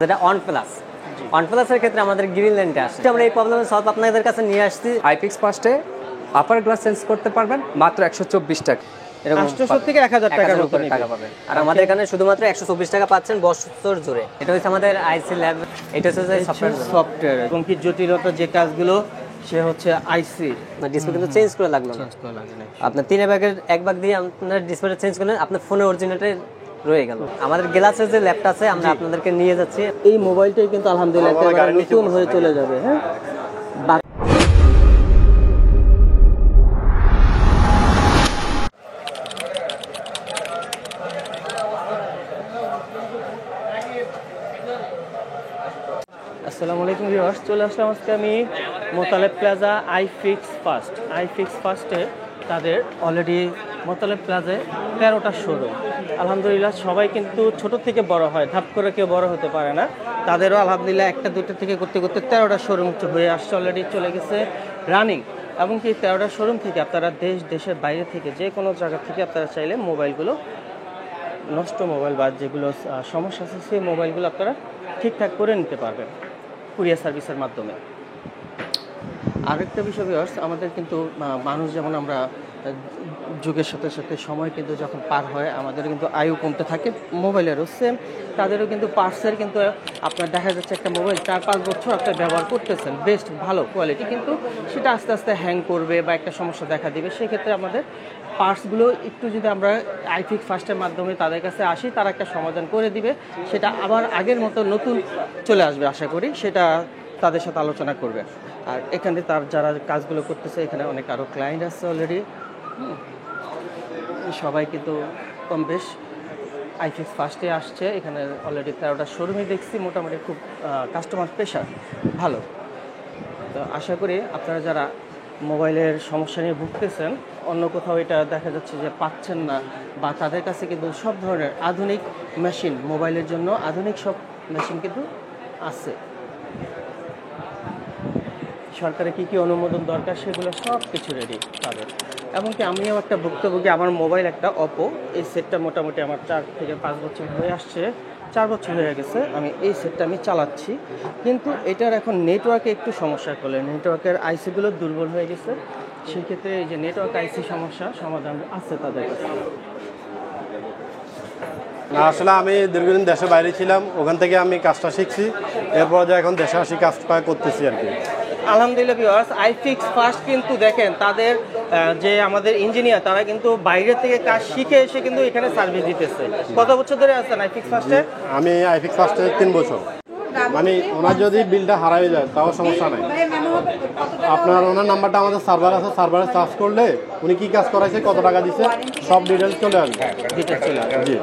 যেটা OnePlus এর ক্ষেত্রে আমাদের গ্রিন লাইনটা আসে, আমরা এই প্রবলেমের সলভ আপনাদের কাছে নিয়ে আসছি। আইপিক্স ফার্স্টে আপার গ্লাস চেঞ্জ করতে পারবেন মাত্র 124 টাকা। এরকম 800 থেকে 1000 টাকার মতো টাকা পাবেন। আর আমাদের এখানে শুধুমাত্র 124 টাকা পাচ্ছেন বছর জুড়ে। এটা হচ্ছে আমাদের আইসি ল্যাব, এটা হচ্ছে সফটওয়্যার এবং কি জটিলতা যে কাজগুলো সে হচ্ছে আইসি ডিসপ্লে কিন্তু চেঞ্জ করে লাগলো না। আপনার 3 ভাগের 1 ভাগ দিয়ে আপনার ডিসপ্লেটা চেঞ্জ করলেন, আপনার ফোনের অরিজিনালটাই রয়ে গেল। আমাদের গ্লাসের যে ল্যাবটা আছে আমরা আপনাদেরকে নিয়ে যাচ্ছি। এই মোবাইলটাই কিন্তু আলহামদুলিল্লাহ একেবারে নতুন হয়ে চলে যাবে। হ্যাঁ, আসসালামু আলাইকুম ভিউয়ার্স, চলে আসলাম আজকে আমি মোতালেব প্লাজা আইফিক্স ফার্স্টে তাদের অলরেডি মোতালেব প্লাজায় 13টা শোরুম। আলহামদুলিল্লাহ সবাই কিন্তু ছোট থেকে বড় হয়, ধাপ করে কেউ বড় হতে পারে না। তাদেরও আলহামদুলিল্লাহ একটা দুটো থেকে করতে করতে 13টা শোরুম হয়ে আসছে, অলরেডি চলে গেছে রানিং। এবং কি 13টা শোরুম থেকে আপনারা দেশের বাইরে থেকে যে কোনো জায়গা থেকে আপনারা চাইলে মোবাইলগুলো, নষ্ট মোবাইল বা যেগুলো সমস্যা আছে সেই মোবাইলগুলো আপনারা ঠিকঠাক করে নিতে পারবেন কুরিয়ার সার্ভিসের মাধ্যমে। আরেকটা বিষয় ভিউয়ার্স, আমাদের কিন্তু মানুষ যেমন আমরা যুগের সাথে সাথে সময় কিন্তু যখন পার হয় আমাদের কিন্তু আয়ু কমতে থাকে, মোবাইলেরও সেম। তাদেরও কিন্তু পার্টসের কিন্তু আপনার দেখা যাচ্ছে একটা মোবাইল 4-5 বছর আপনার ব্যবহার করতেছেন, বেস্ট ভালো কোয়ালিটি, কিন্তু সেটা আস্তে আস্তে হ্যাং করবে বা একটা সমস্যা দেখা দিবে। সেক্ষেত্রে আমাদের পার্টসগুলো একটু যদি আমরা আইফিক্স ফার্স্টের মাধ্যমে তাদের কাছে আসি, তারা একটা সমাধান করে দিবে, সেটা আবার আগের মতো নতুন চলে আসবে আশা করি। সেটা তাদের সাথে আলোচনা করবে। আর এখানে তার যারা কাজগুলো করতেছে, এখানে অনেক আরও ক্লায়েন্ট আছে অলরেডি। সবাই কিন্তু কম বেশ আইফিক্স ফার্স্টে আসছে। এখানে অলরেডি 13টা শোরুমে দেখছি, মোটামুটি খুব কাস্টমার প্রেশার ভালো। তো আশা করি আপনারা যারা মোবাইলের সমস্যা নিয়ে ভুগতেছেন, অন্য কোথাও এটা দেখা যাচ্ছে যে পাচ্ছেন না, বা তাদের কাছে কিন্তু সব ধরনের আধুনিক মেশিন, মোবাইলের জন্য আধুনিক সব মেশিন কিন্তু আছে। সরকারের কী কী অনুমোদন দরকার সেগুলো সব কিছু রেডি তাদের। এমনকি আমিও একটা ভুক্তভোগী, আমার মোবাইল একটা অপো, এই সেটটা মোটামুটি আমার 4 থেকে 5 বছর হয়ে আসছে, 4 বছর হয়ে গেছে আমি এই সেটটা আমি চালাচ্ছি। কিন্তু এটার এখন নেটওয়ার্কে একটু সমস্যা করলে, নেটওয়ার্কের আইসিগুলো দুর্বল হয়ে গেছে। সেক্ষেত্রে এই যে নেটওয়ার্ক আইসি সমস্যা সমাধান আছে তাদের কাছে। না, আসলে আমি দীর্ঘদিন দেশের বাইরে ছিলাম, ওখান থেকে আমি কাজটা শিখছি, এরপর যে এখন দেশে আসি কাজটা করতেছি আর কি। আলহামদুলিল্লাহ ভিউয়ার্স, আইফিক্স ফার্স্ট কিন্তু দেখেন তাদের যে আমাদের ইঞ্জিনিয়ার, তারা কিন্তু বাইরে থেকে কাজ শিখে এসে কিন্তু এখানে সার্ভিস দিতেছে। কত বছর ধরে আছেন আইফিক্স ফার্স্টে? আমি আইফিক্স ফার্স্টে 3 বছর। মানে ওনার যদি বিলটা হারাই যায় তাও সমস্যা নাই, আপনার ওনার নাম্বারটা আমাদের সার্ভার আছে, সার্ভারে সার্চ করলে উনি কি কাজ করাইছে, কত টাকা দিছে, সব ডিটেলস চলে আসবে। জি।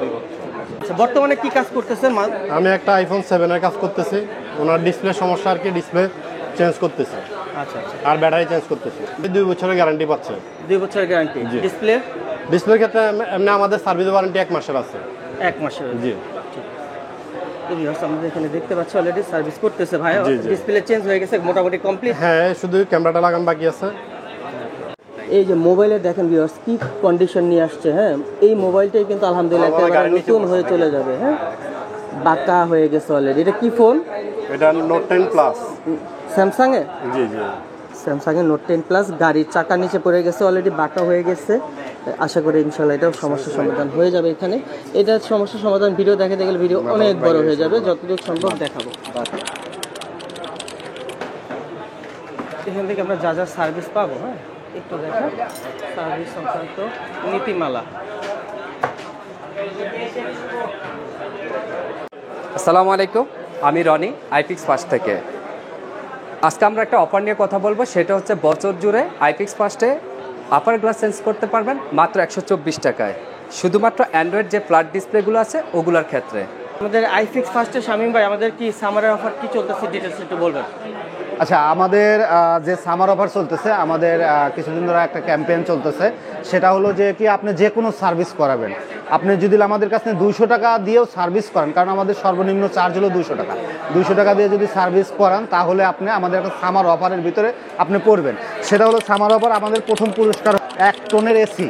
বর্তমানে কি কাজ করতেছেন? আমি একটা iPhone 7 এর কাজ করতেছি, ওনার ডিসপ্লে সমস্যা আর কি, ডিসপ্লে চেঞ্জ করতেছি। আচ্ছা আচ্ছা। আর ব্যাটারি চেঞ্জ করতেছি। 2 বছরের গ্যারান্টি পাচ্ছে। 2 বছরের গ্যারান্টি। ডিসপ্লের ক্ষেত্রে এমনি আমাদের সার্ভিস ওয়ারেন্টি 1 মাসের আছে। 1 মাসের? জি। আমাদের এখানে দেখতে পাচ্ছি অলরেডি সার্ভিস করতেছে ভাই, ডিসপ্লে চেঞ্জ হয়ে গেছে, মোটামুটি কমপ্লিট। হ্যাঁ, শুধু ক্যামেরাটা লাগানো বাকি আছে। এই যে মোবাইলে দেখেন ভিউয়ার্স কি কন্ডিশন নিয়ে আসছে। হ্যাঁ, এই মোবাইলটাই কিন্তু আলহামদুলিল্লাহ একেবারে নতুন হয়ে চলে যাবে। হ্যাঁ, বাঁকা হয়ে গেছে অলরেডি। এটা কি ফোন? এটা নোট 10 প্লাস, স্যামসাং এর। জি জি, স্যামসাং এর নোট 10 প্লাস। গাড়ির চাকা নিচে পড়ে গেছে অলরেডি, বাঁকা হয়ে গেছে। আশা করি ইনশাআল্লাহ এটাও সমস্যার সমাধান হয়ে যাবে। এখানে এটার সমস্যার সমাধান ভিডিও দেখাতে গেলে ভিডিও অনেক বড় হয়ে যাবে, যতটুকু সম্ভব দেখাবো। এখান থেকে আমরা যা যা সার্ভিস পাবো, হ্যাঁ একটু দেখা সার্ভিস সংক্রান্ত নীতিমালা। আসসালামু আলাইকুম, আমি রনি আইপিক্স ফার্স্ট থেকে। আজকে আমরা একটা অফার নিয়ে কথা বলবো, সেটা হচ্ছে বছর জুড়ে আইপিক্স ফার্স্টে আপার গ্লাস চেঞ্জ করতে পারবেন মাত্র 124 টাকায়, শুধুমাত্র অ্যান্ড্রয়েড যে ফ্ল্যাট ডিসপ্লেগুলো আছে ওগুলোর ক্ষেত্রে। আমাদের আইফিক্স ফার্স্টে শামীম ভাই, আমাদের কি সামারের অফার কি চলতেছে, ডিটেলস একটু বলবেন? আচ্ছা, আমাদের যে সামার অফার চলতেছে, আমাদের কিছুদিন ধরে একটা ক্যাম্পেইন চলতেছে। সেটা হলো যে কি, আপনি যে কোনো সার্ভিস করাবেন, আপনি যদি আমাদের কাছে 200 টাকা দিয়েও সার্ভিস করেন, কারণ আমাদের সর্বনিম্ন চার্জ হলো 200 টাকা, 200 টাকা দিয়ে যদি সার্ভিস করান তাহলে আপনি আমাদের একটা সামার অফারের ভিতরে আপনি পড়বেন। সেটা হলো সামার অফার, আমাদের প্রথম পুরস্কার 1 টনের এসি,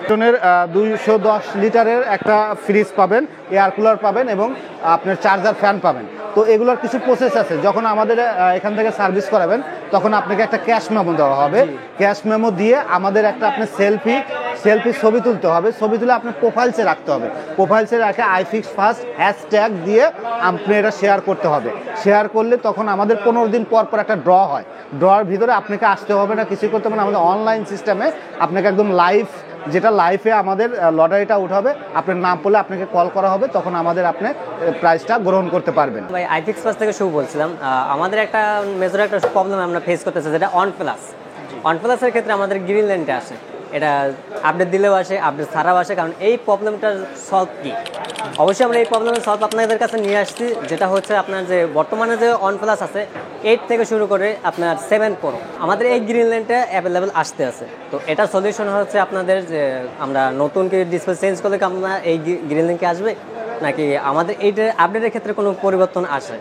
টনের 210 লিটারের একটা ফ্রিজ পাবেন, এয়ার কুলার পাবেন এবং আপনার চার্জার ফ্যান পাবেন। তো এগুলোর কিছু প্রসেস আছে। যখন আমাদের এখান থেকে সার্ভিস করাবেন তখন আপনাকে একটা ক্যাশ মেমো দেওয়া হবে। ক্যাশ মেমো দিয়ে আমাদের একটা আপনার সেলফি ছবি তুলতে হবে। ছবি তুলে আপনার প্রোফাইলসে রাখতে হবে। প্রোফাইলসে রাখে আইফিক্স ফার্স্ট হ্যাশট্যাগ দিয়ে আপনি এটা শেয়ার করতে হবে। শেয়ার করলে তখন আমাদের 15 দিন পর পর একটা ড্র হয়। ড্রর ভিতরে আপনাকে আসতে হবে না, কিছু করতে হবে না। আমাদের অনলাইন সিস্টেমে আপনাকে একদম লাইভ, যেটা লাইভে আমাদের লটারিটা উঠাবে, আপনার নাম পড়লে আপনাকে কল করা হবে, তখন আমাদের আপনি প্রাইসটা গ্রহণ করতে পারবেন। ভাই আইফিক্স ফার্স্ট থেকে শুরু বলছিলাম, আমাদের একটা মেজর একটা প্রবলেম আমরা ফেস করতেছি, যেটা অন প্লাসের ক্ষেত্রে আমাদের গ্রিন লাইনটা আসে। এটা আপডেট দিলেও আসে, আপডেট ছাড়াও আসে। কারণ এই প্রবলেমটার সলভ কি, অবশ্যই আমরা এই প্রবলেমের সলভ আপনাদের কাছে নিয়ে আসছি। যেটা হচ্ছে আপনার যে বর্তমানে যে অন প্লাস আছে 8 থেকে শুরু করে আপনার 7 Pro, আমাদের এই গ্রিন লাইনটা অ্যাভেলেবেল আসতে আছে। তো এটা সলিউশন হচ্ছে আপনাদের যে আমরা নতুন কি ডিসপ্লে চেঞ্জ করলে কি আপনার এই গ্রিন লাইনকে আসবে, নাকি আমাদের এইটা আপডেটের ক্ষেত্রে কোনো পরিবর্তন আসে?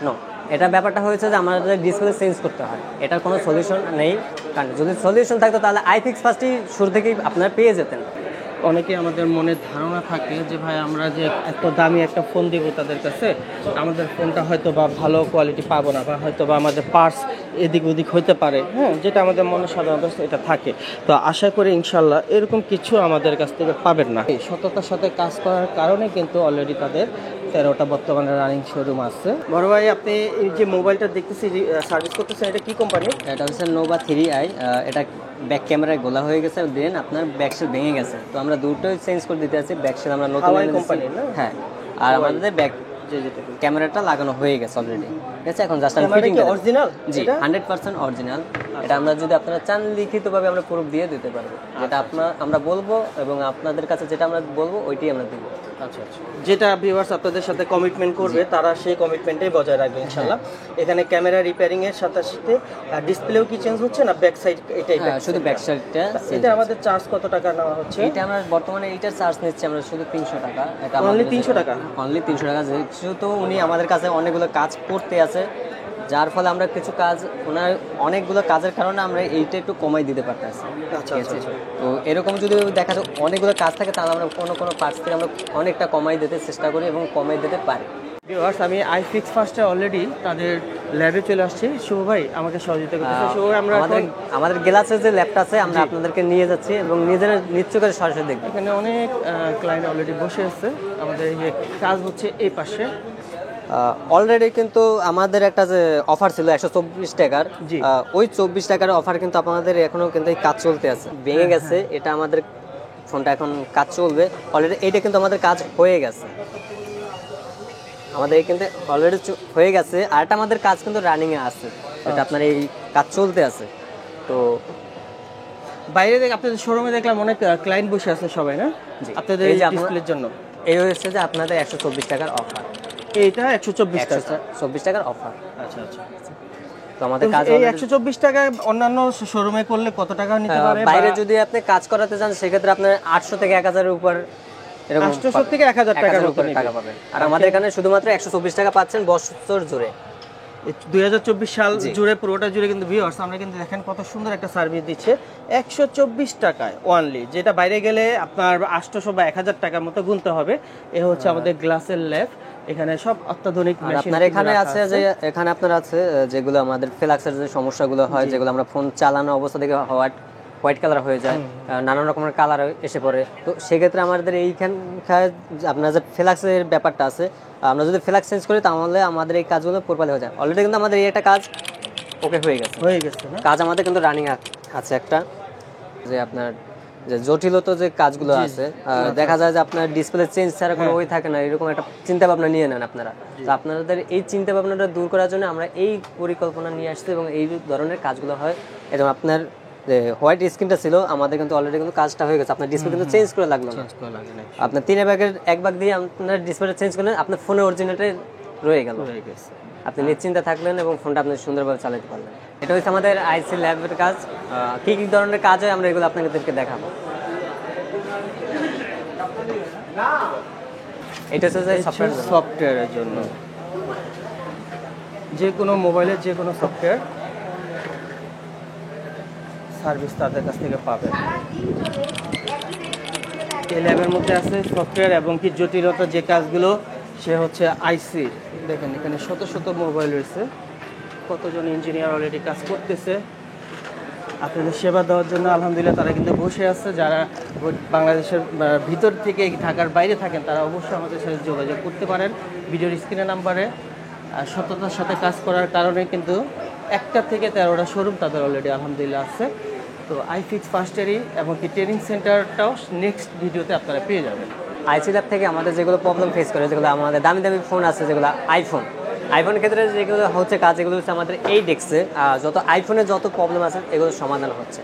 নো, এটা ব্যাপারটা হয়েছে যে আমাদের ডিসপ্লে চেঞ্জ করতে হয়, এটার কোনো সলিউশন নেই। কারণ যদি সলিউশন থাকতো তাহলে আইফিক্স ফার্স্টই শুরু থেকেই আপনারা পেয়ে যেতেন। অনেকে আমাদের মনে ধারণা থাকে যে ভাই আমরা যে এত দামি একটা ফোন দেবো তাদের কাছে, আমাদের ফোনটা হয়তো বা ভালো কোয়ালিটি পাবো না, বা হয়তো বা আমাদের পার্টস এদিক ওদিক হইতে পারে, হ্যাঁ, যেটা আমাদের মনে সাধারণত এটা থাকে। তো আশা করি ইনশাল্লাহ এরকম কিছু আমাদের কাছ থেকে পাবেন না। এই সততার সাথে কাজ করার কারণে কিন্তু অলরেডি তাদের 13টা বর্তমানে রানিং শোরুম আছে। বড় ভাই, আপনি এই যে মোবাইলটা দেখতেছি সার্ভিস করতেছেন, এটা কি কোম্পানি? এটা হচ্ছে নোভা 3i। এটা ব্যাক ক্যামেরায় গোলা হয়ে গেছে, দেন আপনার ব্যাকশেল ভেঙে গেছে। তো আমরা দুটোই চেঞ্জ করে দিতে আছি। ব্যাকশেল আমরা নতুন কোম্পানি না? হ্যাঁ, আর আমাদের ব্যাক ক্যামেরাটা লাগানো হয়ে গেছে অলরেডি, ঠিক আছে? এখন জাস্ট আমরা ফিটিং অরিজিনাল, জি 100% অরিজিনাল। এটা আমরা যদি আপনারা চান লিখিতভাবে আমরা প্রুফ দিয়ে দিতে পারবো, যেটা আমরা বলবো এবং আপনাদের কাছে যেটা আমরা বলবো ওইটাই আমরা দেবো। আচ্ছা আচ্ছা, যেটা ভিউয়ার্স আপনাদের সাথে কমিটমেন্ট করবে তারা সেই কমিটমেন্টটাই বজায় রাখবে ইনশাআল্লাহ। এখানে ক্যামেরা রিপেয়ারিং এর সাথে সাথে ডিসপ্লেও কি চেঞ্জ হচ্ছে না? ব্যাক সাইড এটাই, শুধু ব্যাক সাইডটা। এটা আমাদের চার্জ কত টাকা নেওয়া হচ্ছে? এটা আমরা বর্তমানে এইটার চার্জ নিচ্ছি আমরা শুধু 300 টাকা। এটা অনলি 300 টাকা? অনলি 300 টাকা। যেহেতু উনি আমাদের কাছে অনেকগুলো কাজ করতে আছে, যার ফলে আমরা কিছু কাজ, ওনার অনেকগুলো কাজের কারণে আমরা এইটা একটু কমাই দিতে পারতেছি। আচ্ছা আচ্ছা। তো এরকম যদি দেখা যায় অনেকগুলো কাজ থাকে, তাহলে আমরা কোনো পার্টস থেকে আমরা অনেকটা কমাই দিতে চেষ্টা করি এবং কমাই দিতে পারি। ভিউয়ার্স, আমি আইফিক্স ফার্স্টে অলরেডি তাদের ল্যাবে চলে আসছি। শুভ ভাই আমাকে সহযোগিতা করতেছে। শুভ ভাই, আমরা আমাদের গ্লাসের যে ল্যাবটা আছে আমরা আপনাদেরকে নিয়ে যাচ্ছি এবং নিজেরা নিশ্চয় করে সরাসরি দেখব। এখানে অনেক ক্লায়েন্ট অলরেডি বসে আছে। আমাদের এই কাজ হচ্ছে এই পাশে। অলরেডি কিন্তু আমাদের একটা যে অফার ছিল 124 টাকার, ওই 24 টাকার অফার কিন্তু আপনাদের এখনো কিন্তু এই কাজ চলতে আছে। ভেঙে গেছে, এটা আমাদের ফোনটা এখন কাজ চলবে অলরেডি। এইটা কিন্তু আমাদের কাজ হয়ে গেছে, আমাদের কিন্তু অলরেডি হয়ে গেছে। আর একটা আমাদের কাজ কিন্তু রানিং এ আছে, এটা আপনার এই কাজ চলতে আছে। তো বাইরে আপনাদের শোরুমে দেখলাম অনেক ক্লায়েন্ট বসে আছে সবাই, না? আপনাদের এই ডিসপ্লের জন্য এই হচ্ছে যে আপনাদের 124 টাকার অফার। এইটা 124 টাকার অফার। আচ্ছা আচ্ছা। তো আমাদের কাজ এই 124 টাকা অন্যান্য শোরুমে করলে কত টাকা নিতে পারে? বাইরে যদি আপনি কাজ করাতে চান সেক্ষেত্রে আপনার 800 থেকে 1000 এর উপর, এরকম 800 থেকে 1000 টাকার উপর টাকা পাবেন। আর আমাদের এখানে শুধুমাত্র 124 টাকা পাচ্ছেন বছর জুড়ে। 2024 সাল জুড়ে, পুরোটা জুড়ে কিন্তু ভিউয়ার্স আমরা কিন্তু দেখেন কত সুন্দর একটা সার্ভিস দিচ্ছে 124 টাকায় অনলি, যেটা বাইরে গেলে আপনার 800 বা 1000 টাকার মতো গুনতে হবে। এ হচ্ছে আমাদের গ্লাসের ল্যাব। এখানে সব অত্যাধুনিক মেশিন। আপনার এখানে আছে যে এখানে আপনার আছে যেগুলো আমাদের ফ্ল্যাক্সের যে সমস্যাগুলো হয়, যেগুলো আমরা ফোন চালানো অবস্থা থেকে হোয়াইট কালার হয়ে যায়, নানান রকমের কালার এসে পড়ে। তো সেক্ষেত্রে আমাদের এইখানকার আপনার যে ফ্ল্যাক্সের ব্যাপারটা আছে, আমরা যদি ফ্ল্যাক্স চেঞ্জ করি তাহলে আমাদের এই কাজগুলো প্রপারলি হয়ে যায়। অলরেডি কিন্তু আমাদের এই একটা কাজ ওকে হয়ে গেছে কাজ আমাদের কিন্তু রানিং আছে একটা, যে আপনার যে জটিলতা যে কাজগুলো আছে, দেখা যায় যে আপনার ডিসপ্লে চেঞ্জ ছাড়া কোনো ওই থাকে না, এরকম একটা চিন্তা ভাবনা নিয়ে নেন আপনারা। তো আপনাদের এই চিন্তা ভাবনাটা দূর করার জন্য আমরা এই পরিকল্পনা নিয়ে আসছি এবং এই ধরনের কাজগুলো হয়। এবং আপনার যে হোয়াইট স্ক্রিনটা ছিল আমাদের কিন্তু অলরেডি কিন্তু কাজটা হয়ে গেছে। আপনার ডিসপ্লে কিন্তু চেঞ্জ করে লাগলো না, আপনার 3 ভাগের 1 ভাগ দিয়ে আপনার ডিসপ্লেটা চেঞ্জ করলেন, আপনার ফোনের অরিজিনালটাই রয়ে গেল। আপনি নিশ্চিন্তে থাকলেন এবং ফোনটা আপনি সুন্দরভাবে চালাতে পারলেন। এটা হচ্ছে আমাদের আইসি ল্যাবের কাজ। কী কী ধরনের কাজ হয় আমরা এগুলো আপনাদেরকে দেখাবো। এটা হচ্ছে যে সফটওয়্যারের জন্য, যে কোনো মোবাইলের যে কোনো সফটওয়্যার সার্ভিস তাদের কাছ থেকে পাবেন। এই ল্যাবের মধ্যে আছে সফটওয়্যার এবং কি জটিলতা যে কাজগুলো সে হচ্ছে আইসি। দেখেন এখানে শত শত মোবাইল রয়েছে, কতজন ইঞ্জিনিয়ার অলরেডি কাজ করতেছে আপনাদের সেবা দেওয়ার জন্য। আলহামদুলিল্লাহ তারা কিন্তু বসে আছে। যারা বাংলাদেশের ভিতর থেকে ঢাকার বাইরে থাকেন তারা অবশ্যই আমাদের সাথে যোগাযোগ করতে পারেন ভিডিওর স্ক্রিনের নাম্বারে। সততার সাথে কাজ করার কারণে কিন্তু 1টা থেকে 13টা শোরুম তাদের অলরেডি আলহামদুলিল্লাহ আছে। তো আইফিক্স ফার্স্টেরই এমনকি ট্রেনিং সেন্টারটাও নেক্সট ভিডিওতে আপনারা পেয়ে যাবেন। আইসি ল্যাব থেকে আমাদের যেগুলো প্রবলেম ফেস করে, যেগুলো আমাদের দামি দামি ফোন আছে, যেগুলো আইফোনের ক্ষেত্রে যেগুলো হচ্ছে কাজ, এগুলো হচ্ছে আমাদের এই ডেস্কে যত আইফোনের যত প্রবলেম আছে এগুলো সমাধান হচ্ছে।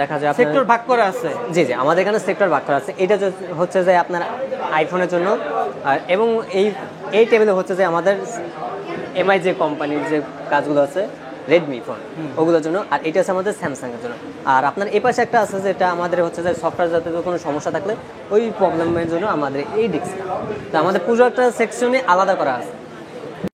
দেখা যায় সেক্টর ভাগ করা আছে। জি জি, আমাদের এখানে সেক্টর ভাগ করা আছে। এটা হচ্ছে যে আপনার আইফোনের জন্য, এবং এই টেবিলে হচ্ছে যে আমাদের এমআই যে কোম্পানির যে কাজগুলো আছে রেডমি ফোন ওগুলোর জন্য, আর এটা আছে আমাদের স্যামসাংয়ের জন্য। আর আপনার এই পাশে একটা আছে যেটা আমাদের হচ্ছে যে সফটওয়্যার যাতে কোনো সমস্যা থাকলে ওই প্রবলেমের জন্য আমাদের এই ডেস্কটা। তো আমাদের পুরো একটা সেকশনে আলাদা করা আছে।